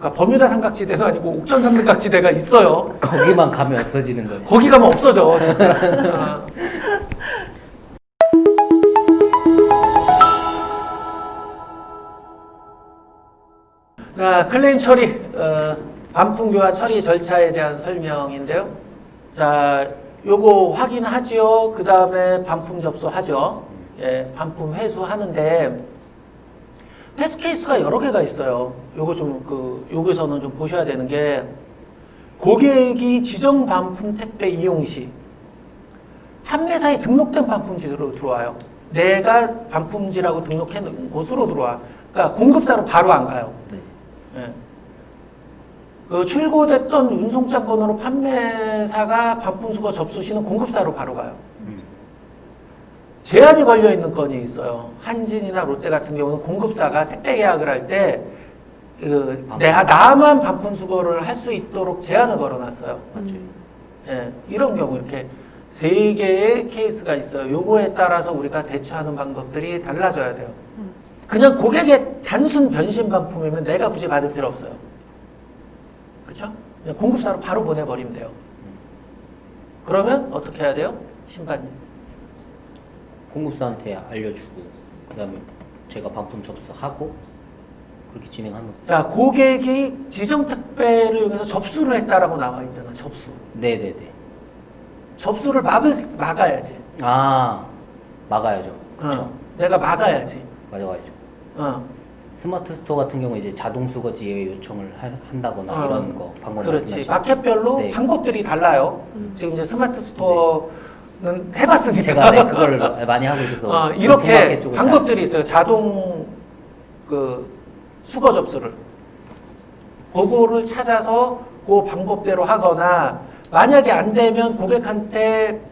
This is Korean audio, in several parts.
그러니까 버뮤다 삼각지대도 아니고 옥천 삼각지대가 있어요. 거기만 가면 없어지는 거예요. 거기 가면 없어져 진짜. 자, 클레임 처리, 반품 교환 처리 절차에 대한 설명인데요. 자, 요거 확인하지요. 그 다음에 반품 접수하죠. 예, 반품 회수하는데 회수 케이스가 여러 개가 있어요. 요거 좀 여기서는 좀 보셔야 되는 게 고객이 지정 반품 택배 이용 시 판매사에 등록된 반품지로 들어와요. 내가 반품지라고 등록해 놓은 곳으로 들어와. 그러니까 공급사로 바로 안 가요. 네. 예. 그 출고됐던 운송장 번호로 판매사가 반품 수거 접수 시는 공급사로 바로 가요. 제한이 걸려 있는 건이 있어요. 한진이나 롯데 같은 경우는 공급사가 택배 계약을 할 때 나만 반품 수거를 할 수 있도록 제한을 걸어놨어요. 예, 이런 경우 이렇게 세 개의 케이스가 있어요. 요거에 따라서 우리가 대처하는 방법들이 달라져야 돼요. 그냥 고객의 단순 변신 반품이면 내가 굳이 받을 필요 없어요. 그렇죠? 그냥 공급사로 바로 보내버리면 돼요. 그러면 어떻게 해야 돼요? 신반님. 공급사한테 알려주고 그다음에 제가 반품 접수하고 그렇게 진행하는 거죠. 자, 고객이 지정 택배를 이용해서 접수를 했다라고 나와 있잖아. 접수. 네네네. 접수를 막아야지. 아 막아야죠. 그렇죠. 내가 막아야지. 맞아야죠. 스마트 스토어 같은 경우 이제 자동 수거지 예외 요청을 한다거나 이런 거 방법 그렇지. 말씀하시죠? 마켓별로 네. 방법들이 달라요. 지금 이제 스마트 스토어는 해봤으니까. 제가 네, 그걸 많이 하고 있어서 이렇게 쪽을 방법들이 있어요. 자동 수거 접수를. 그거를 찾아서 그 방법대로 하거나 만약에 안 되면 고객한테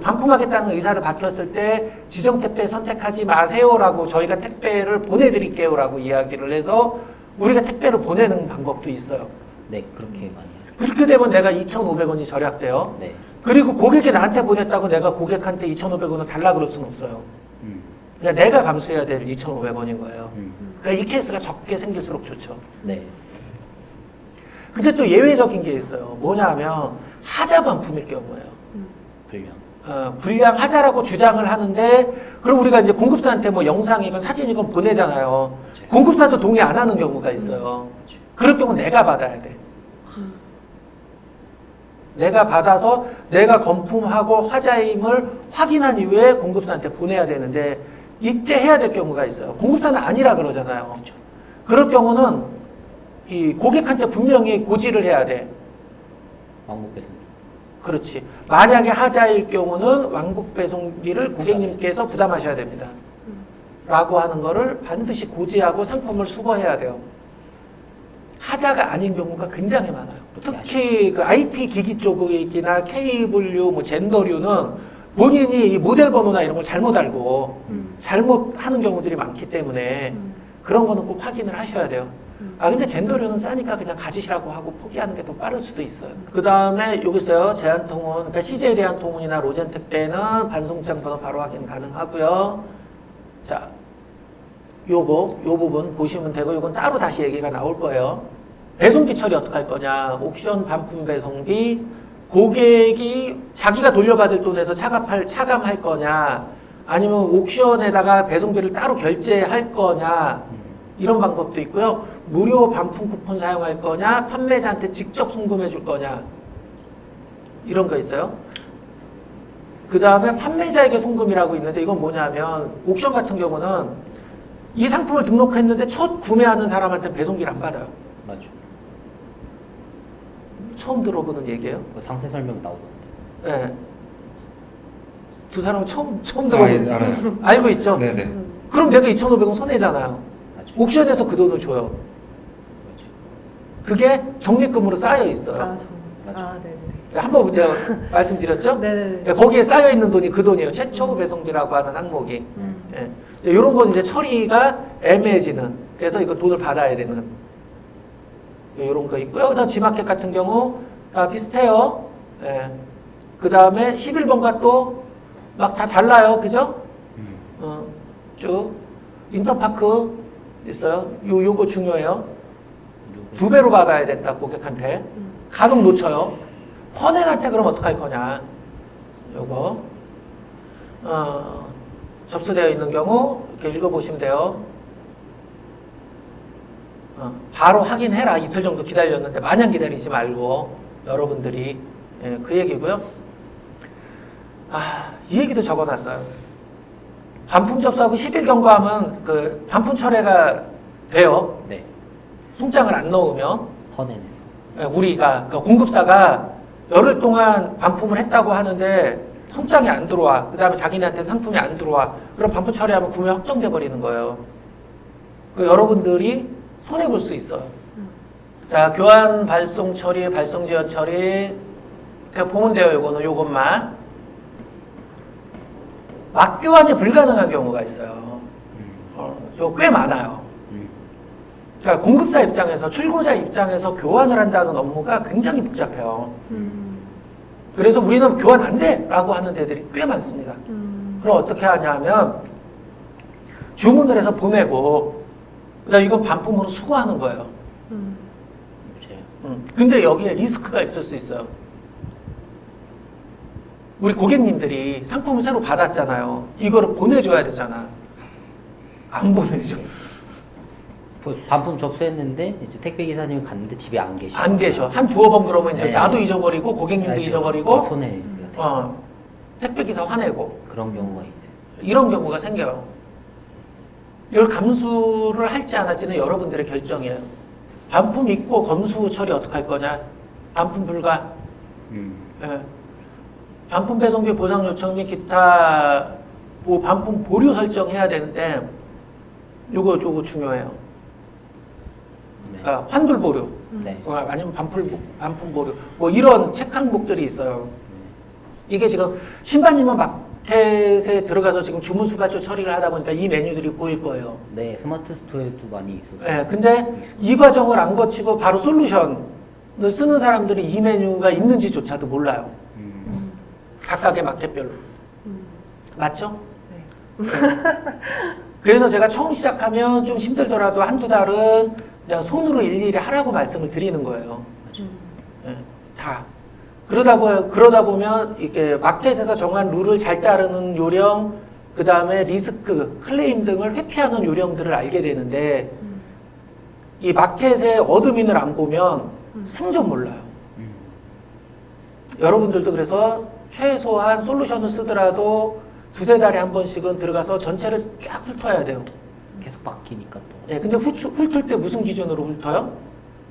반품하겠다는 의사를 밝혔을 때 지정 택배 선택하지 마세요라고 저희가 택배를 보내드릴게요라고 이야기를 해서 우리가 택배를 보내는 방법도 있어요. 네, 그렇게 많이 해요. 그렇게 되면 내가 2,500원이 절약돼요. 네. 그리고 고객이 나한테 보냈다고 내가 고객한테 2,500원을 달라 그럴 수는 없어요. 그냥 내가 감수해야 될 2,500원인 거예요. 그러니까 이 케이스가 적게 생길수록 좋죠. 네. 근데 또 예외적인 게 있어요. 뭐냐면 하자 반품일 경우예요. 불량. 불량 하자라고 주장을 하는데 그럼 우리가 이제 공급사한테 뭐 영상이건 사진이건 보내잖아요. 공급사도 동의 안 하는 경우가 있어요. 그럴 경우 내가 받아야 돼. 내가 받아서 내가 건품하고 화자임을 확인한 이후에 공급사한테 보내야 되는데 이때 해야 될 경우가 있어요. 공급사는 아니라 그러잖아요. 그럴 경우는 이 고객한테 분명히 고지를 해야 돼. 왕복 배송. 그렇지. 만약에 하자일 경우는 왕복 배송비를 고객님께서 부담하셔야 됩니다. 라고 하는 거를 반드시 고지하고 상품을 수거해야 돼요. 하자가 아닌 경우가 굉장히 많아요. 특히 그 IT 기기 쪽이나 케이블류, 뭐 젠더류는 본인이 이 모델 번호나 이런 걸 잘못 알고 잘못하는 경우들이 많기 때문에 그런 거는 꼭 확인을 하셔야 돼요. 근데 젠더류는 싸니까 그냥 가지시라고 하고 포기하는 게 더 빠를 수도 있어요. 그 다음에 여기 있어요. 제한통운. 그러니까 CJ 대한통운이나 로젠 택배는 반송장 번호 바로 확인 가능하고요. 자, 요 부분 보시면 되고, 요건 따로 다시 얘기가 나올 거예요. 배송비 처리 어떻게 할 거냐. 옥션 반품 배송비, 고객이 자기가 돌려받을 돈에서 차감할 거냐, 아니면 옥션에다가 배송비를 따로 결제할 거냐, 이런 방법도 있고요. 무료 반품 쿠폰 사용할 거냐, 판매자한테 직접 송금해 줄 거냐, 이런 거 있어요. 그 다음에 판매자에게 송금이라고 있는데 이건 뭐냐면 옥션 같은 경우는 이 상품을 등록했는데 첫 구매하는 사람한테 배송비를 안 받아요. 맞죠. 처음 들어보는 얘기예요. 그 상세 설명 나오거든요. 네. 두 사람은 처음 들어보는 알아요. 알고 있죠? 네네. 그럼 내가 2,500원 손해잖아요. 맞죠. 옥션에서 그 돈을 줘요. 맞죠. 그게 적립금으로 쌓여 있어요. 맞죠. 네네. 한번 제가 말씀드렸죠? 네네. 거기에 쌓여 있는 돈이 그 돈이에요. 최초 배송비라고 하는 항목이. 예. 이런 건 이제 처리가 애매해지는. 그래서 이거 돈을 받아야 되는. 이런 거 있고요. 그다음 G마켓 같은 경우 비슷해요. 예. 그 다음에 11번과 또 막 다 달라요. 그죠? 쭉. 인터파크 있어요. 요거 중요해요. 2배로 받아야 된다, 고객한테. 간혹 놓쳐요. 퍼넥한테 그럼 어떡할 거냐. 요거. 접수되어 있는 경우 이렇게 읽어보시면 돼요. 바로 확인해라. 이틀 정도 기다렸는데 마냥 기다리지 말고 여러분들이. 예, 그 얘기고요. 이 얘기도 적어놨어요. 반품 접수하고 10일 경과하면 그 반품 철회가 돼요. 네. 송장을 안 넣으면. 퍼내내서. 예, 우리가 그 공급사가 열흘 동안 반품을 했다고 하는데 송장이 안 들어와. 그 다음에 자기네한테 상품이 안 들어와. 그럼 반품 처리하면 구매 확정돼 버리는 거예요. 여러분들이 손해 볼 수 있어요. 자, 교환 발송 처리, 발송 지연 처리. 그냥 보면 돼요. 요거는 요것만. 막교환이 불가능한 경우가 있어요. 꽤 많아요. 그러니까 공급사 입장에서, 출고자 입장에서 교환을 한다는 업무가 굉장히 복잡해요. 그래서 우리는 교환 안 돼! 라고 하는 데들이 꽤 많습니다. 그럼 어떻게 하냐 하면 주문을 해서 보내고 그다음 이건 반품으로 수거하는 거예요. 근데 여기에 리스크가 있을 수 있어요. 우리 고객님들이 상품을 새로 받았잖아요. 이거를 보내줘야 되잖아. 안 보내줘. 반품 접수했는데 이제 택배 기사님이 갔는데 집에 안 계셔. 안 계셔. 한 두어 번 그러면 이제 네. 나도 잊어버리고 고객님도 알죠. 잊어버리고 손해. 택배 기사 화내고 그런 경우가 있어요. 이런 경우가 생겨요. 이걸 감수를 할지 안 할지는 여러분들의 결정이에요. 반품 있고 검수 처리 어떻게 할 거냐? 반품 불가. 예. 반품 배송비 보상 요청 및 기타 반품 보류 설정해야 되는데 요거 중요해요. 네. 그러니까 환불 보류, 네. 아니면 반품 보류, 뭐 이런 책 항목들이 있어요. 이게 지금 신반님은 마켓에 들어가서 지금 주문 수발조 처리를 하다 보니까 이 메뉴들이 보일 거예요. 네, 스마트 스토어에도 많이 있어요. 예, 근데 이 과정을 안 거치고 바로 솔루션을 쓰는 사람들이 이 메뉴가 있는지조차도 몰라요. 각각의 마켓별로. 맞죠? 네. 그래서 제가 처음 시작하면 좀 힘들더라도 한두 달은 그냥 손으로 일일이 하라고 말씀을 드리는 거예요. 예, 다. 그러다 보면 이게 마켓에서 정한 룰을 잘 따르는 요령, 그 다음에 리스크, 클레임 등을 회피하는 요령들을 알게 되는데 이 마켓의 어드민을 안 보면 생전 몰라요. 여러분들도 그래서 최소한 솔루션을 쓰더라도 두세 달에 한 번씩은 들어가서 전체를 쫙 훑어야 돼요. 계속 바뀌니까 또. 예, 근데 훑을 때 무슨 기준으로 훑어요?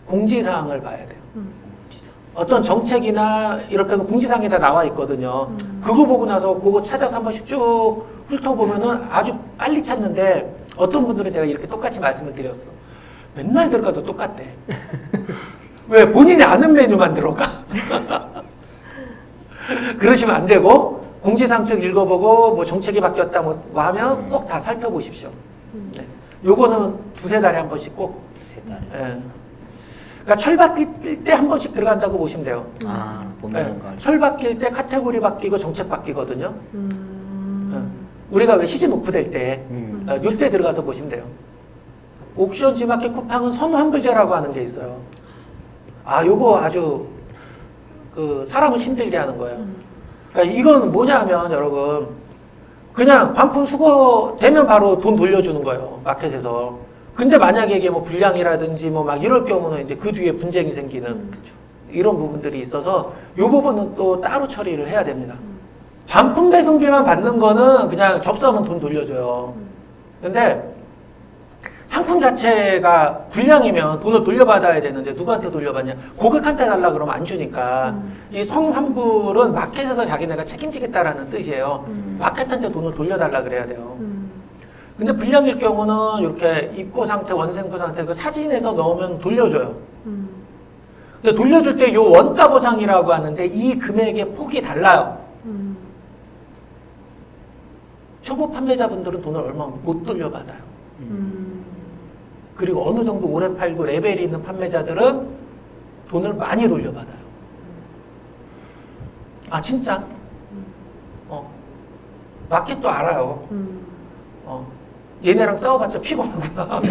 공지사항을 봐야 돼요. 어떤 정책이나 이렇게 하면 공지사항에 다 나와 있거든요. 그거 보고 나서 그거 찾아서 한 번씩 쭉 훑어보면은 아주 빨리 찾는데 어떤 분들은 제가 이렇게 똑같이 말씀을 드렸어. 맨날 들어가서 똑같대. 왜? 본인이 아는 메뉴만 들어가. 그러시면 안 되고 공지사항 쭉 읽어보고 뭐 정책이 바뀌었다 뭐 하면 꼭 다 살펴보십시오. 네. 요거는 두세 달에 한 번씩 꼭. 세 달에. 예. 그러니까 철 바뀔 때 한 번씩 들어간다고 보시면 돼요. 아, 예. 보면은 가. 철 바뀔 때 카테고리 바뀌고 정책 바뀌거든요. 예. 우리가 왜 시즌 오프될 때 요때 들어가서 보시면 돼요. 옥션 지마켓 쿠팡은 선환불제라고 하는 게 있어요. 요거 아주 그 사람을 힘들게 하는 거예요. 그러니까 이건 뭐냐 하면 여러분 그냥 반품 수거되면 바로 돈 돌려주는 거예요. 마켓에서. 근데 만약에 이게 뭐 불량이라든지 뭐 막 이럴 경우는 이제 그 뒤에 분쟁이 생기는 이런 부분들이 있어서 이 부분은 또 따로 처리를 해야 됩니다. 반품 배송비만 받는 거는 그냥 접수하면 돈 돌려줘요. 근데 상품 자체가 불량이면 돈을 돌려받아야 되는데 누구한테 돌려받냐? 고객한테 달라 그러면 안 주니까 이 성환불은 마켓에서 자기네가 책임지겠다라는 뜻이에요. 마켓한테 돈을 돌려달라 그래야 돼요. 근데 불량일 경우는 이렇게 입고 상태, 원생포 상태 그 사진에서 넣으면 돌려줘요. 근데 돌려줄 때 이 원가 보상이라고 하는데 이 금액의 폭이 달라요. 초보 판매자분들은 돈을 얼마 못 돌려받아요. 그리고 어느 정도 오래 팔고 레벨이 있는 판매자들은 돈을 많이 돌려받아요. 아 진짜? 마켓도 알아요. 얘네랑 싸워봤자 피곤하구나.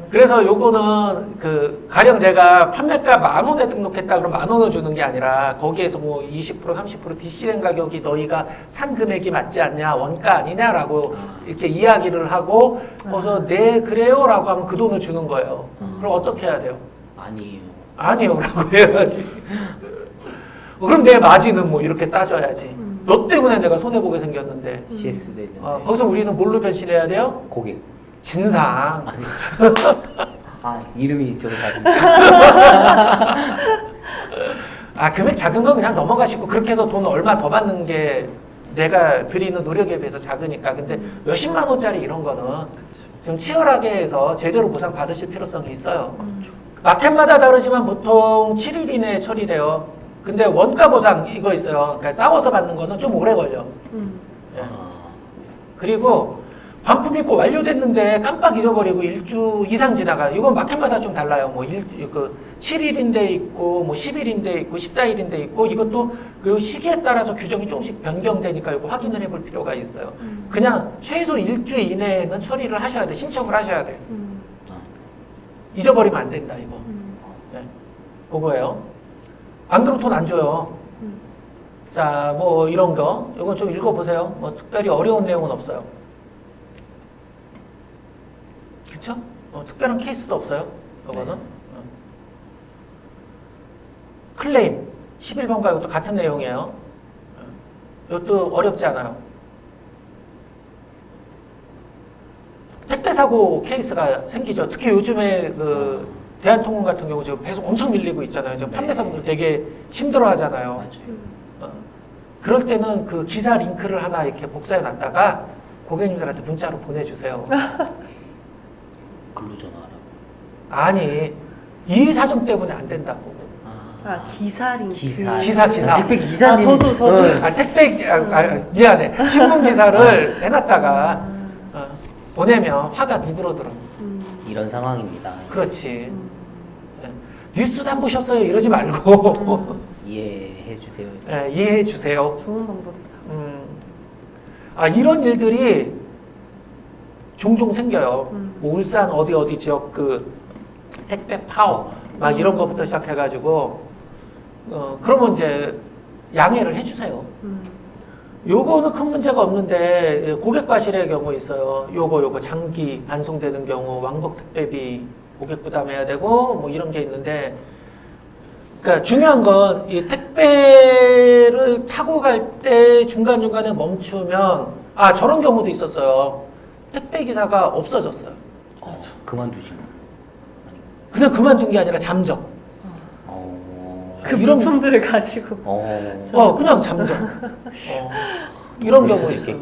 그래서 요거는 그 가령 내가 판매가 10,000원에 등록했다 그러면 10,000원을 주는 게 아니라 거기에서 뭐 20% 30% DC된 가격이 너희가 산 금액이 맞지 않냐 원가 아니냐라고 이렇게 이야기를 하고 거기서 네 그래요라고 하면 그 돈을 주는 거예요. 그럼 어떻게 해야 돼요? 아니요라고 해야지. 그럼 내 마진은 뭐 이렇게 따져야지. 너 때문에 내가 손해보게 생겼는데. CS 내년. 거기서 우리는 뭘로 변신해야 돼요? 고객. 진상. 아니. 이름이 저거 다른데. 금액 작은 건 그냥 넘어가시고 그렇게 해서 돈 얼마 더 받는 게 내가 드리는 노력에 비해서 작으니까. 근데 몇십만 원짜리 이런 거는 좀 치열하게 해서 제대로 보상 받으실 필요성이 있어요. 마켓마다 다르지만 보통 7일 이내에 처리돼요. 근데 원가 보상 이거 있어요. 그러니까 싸워서 받는 거는 좀 오래 걸려. 예. 그리고 반품 입고 완료됐는데 깜빡 잊어버리고 1주 이상 지나가. 이건 마켓마다 좀 달라요. 뭐 7일인데 있고, 뭐 10일인데 있고, 14일인데 있고, 이것도 그 시기에 따라서 규정이 조금씩 변경되니까 이거 확인을 해볼 필요가 있어요. 그냥 최소 1주 이내에는 처리를 하셔야 돼. 신청을 하셔야 돼. 잊어버리면 안 된다, 이거. 네. 그거예요. 안 그러면 돈 안 줘요. 자, 뭐 이런 거. 이건 좀 읽어보세요. 뭐 특별히 어려운 내용은 없어요. 그쵸? 특별한 케이스도 없어요. 이거는. 클레임 11번과 이것도 같은 내용이에요. 이것도 어렵지 않아요. 택배 사고 케이스가 생기죠. 특히 요즘에 그 대한통운 같은 경우 지금 배송 엄청 밀리고 있잖아요. 지금 판매사분들 되게 힘들어 하잖아요. 맞아요. 그럴 때는 그 기사 링크를 하나 이렇게 복사해 놨다가 고객님들한테 문자로 보내주세요. 글로 전화하라고. 아니, 이 사정 때문에 안 된다고. 기사 링크. 기사. 택배 기사님. 저도. 미안해. 신문 기사를 해놨다가 보내면 화가 누그러들어. 이런 상황입니다. 그렇지. 뉴스도 안 보셨어요? 이러지 말고 이해해 주세요. 이해해 주세요. 좋은 방법이다. 이런 일들이 종종 생겨요. 뭐 울산 어디 지역 그 택배 파업 막 이런 거부터 시작해가지고 그러면 이제 양해를 해주세요. 요거는 큰 문제가 없는데 고객 과실의 경우 있어요. 요거 장기 반송되는 경우 왕복 택배비 고객 부담해야 되고 뭐 이런 게 있는데, 그러니까 중요한 건 이 택배를 타고 갈 때 중간중간에 멈추면 저런 경우도 있었어요. 택배 기사가 없어졌어요. 그만두신 거. 그냥 그만둔 게 아니라 잠적. 그 이런 물품들을 가지고. 그냥 잠적. 이런 경우가 있어요.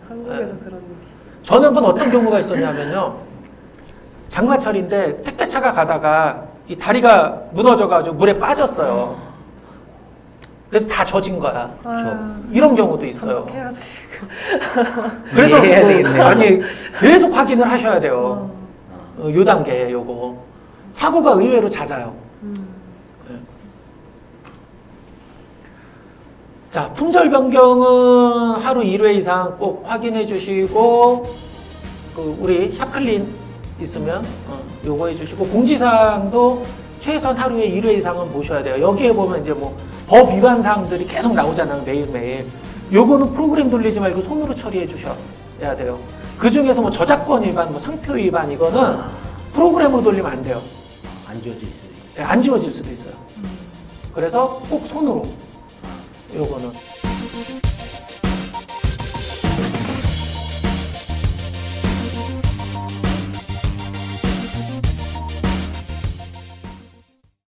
한국에도 그런 일이. 저는 한번 어떤 경우가 있었냐면요. 장마철인데 택배차가 가다가 이 다리가 무너져가지고 물에 빠졌어요. 그래서 다 젖은 거야. 이런 경우도 있어요. 해야지. 그래서 이해해야 되겠네요. 계속 확인을 하셔야 돼요. 요 단계에 요거. 사고가 의외로 잦아요. 자, 품절 변경은 하루 1회 이상 꼭 확인해 주시고, 우리 샵클린 있으면 요거 해 주시고, 공지사항도 최소한 하루에 1회 이상은 보셔야 돼요. 여기에 보면 이제 뭐 법 위반 사항들이 계속 나오잖아요. 매일매일. 요거는 프로그램 돌리지 말고 손으로 처리해 주셔야 돼요. 그 중에서 뭐 저작권 위반, 뭐 상표 위반 이거는 프로그램으로 돌리면 안 돼요. 안 지워질 수도 있어요. 안 지워질 수도 있어요. 그래서 꼭 손으로 요거는